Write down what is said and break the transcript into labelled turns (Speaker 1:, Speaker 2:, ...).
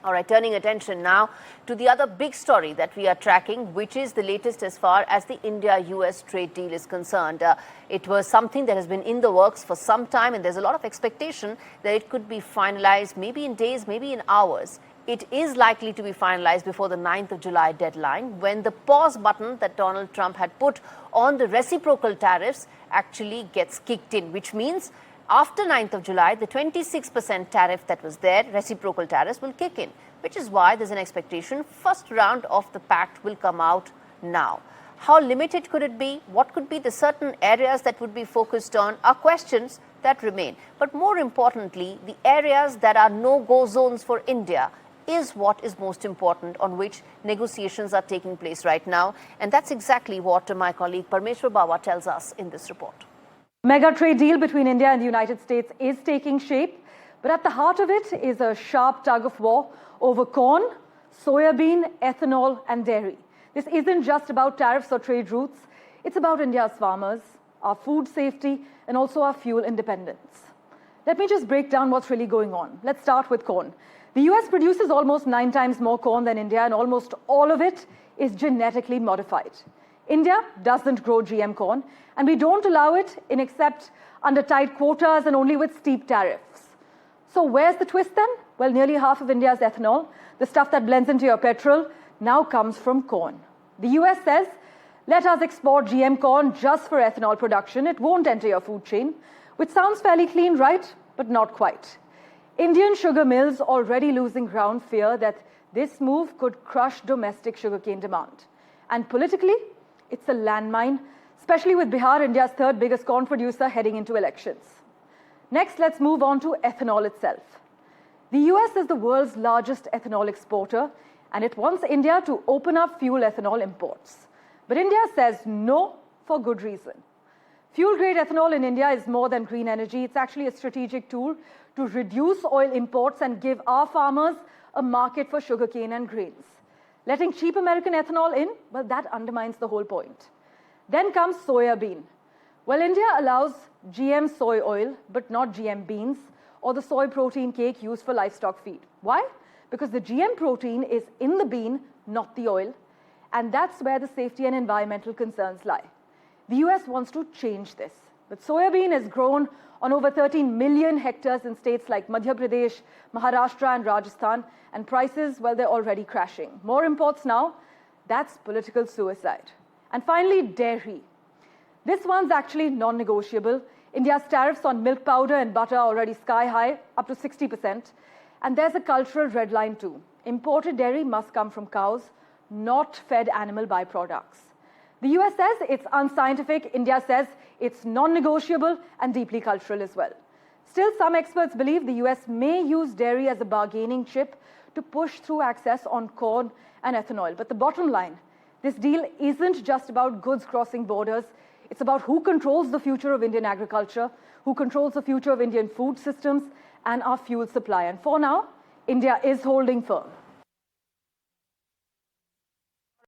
Speaker 1: All right, turning attention now to the other big story that we are tracking, which is the latest as far as the India-US trade deal is concerned. It was something that has been in the works for some time, and there's a lot of expectation that it could be finalized maybe in days, maybe in hours. It is likely to be finalized before the 9th of July deadline, when the pause button that Donald Trump had put on the reciprocal tariffs actually gets kicked in, which means after 9th of July, the 26% tariff that was there, reciprocal tariffs, will kick in, which is why there's an expectation first round of the pact will come out now. How limited could it be? What could be the certain areas that would be focused on are questions that remain. But more importantly, the areas that are no-go zones for India is what is most important, on which negotiations are taking place right now. And that's exactly what my colleague Parmeshwar Bawa tells us in this report.
Speaker 2: Mega trade deal between India and the United States is taking shape, but at the heart of it is a sharp tug of war over corn, soybean, ethanol and dairy. This isn't just about tariffs or trade routes, it's about India's farmers, our food safety and also our fuel independence. Let me just break down what's really going on. Let's start with corn. The US produces almost 9 times more corn than India, and almost all of it is genetically modified. India doesn't grow GM corn, and we don't allow it in except under tight quotas and only with steep tariffs. So where's the twist then? Well, nearly half of India's ethanol, the stuff that blends into your petrol, now comes from corn. The US says, let us export GM corn just for ethanol production. It won't enter your food chain, which sounds fairly clean, right? But not quite. Indian sugar mills already losing ground fear that this move could crush domestic sugarcane demand. And politically, it's a landmine, especially with Bihar, India's third biggest corn producer, heading into elections. Next, let's move on to ethanol itself. The US is the world's largest ethanol exporter, and it wants India to open up fuel ethanol imports. But India says no for good reason. Fuel-grade ethanol in India is more than green energy. It's actually a strategic tool to reduce oil imports and give our farmers a market for sugarcane and grains. Letting cheap American ethanol in, well, that undermines the whole point. Then comes soybean. Well, India allows GM soy oil, but not GM beans or the soy protein cake used for livestock feed. Why? Because the GM protein is in the bean, not the oil. And that's where the safety and environmental concerns lie. The US wants to change this. But soybean is grown on over 13 million hectares in states like Madhya Pradesh, Maharashtra and Rajasthan, and prices, well, they're already crashing. More imports now, that's political suicide. And finally, dairy. This one's actually non-negotiable. India's tariffs on milk powder and butter are already sky high, up to 60%. And there's a cultural red line too. Imported dairy must come from cows, not fed animal byproducts. The US says it's unscientific, India says it's non-negotiable and deeply cultural as well. Still, some experts believe the US may use dairy as a bargaining chip to push through access on corn and ethanol. But the bottom line, this deal isn't just about goods crossing borders. It's about who controls the future of Indian agriculture, who controls the future of Indian food systems and our fuel supply. And for now, India is holding firm.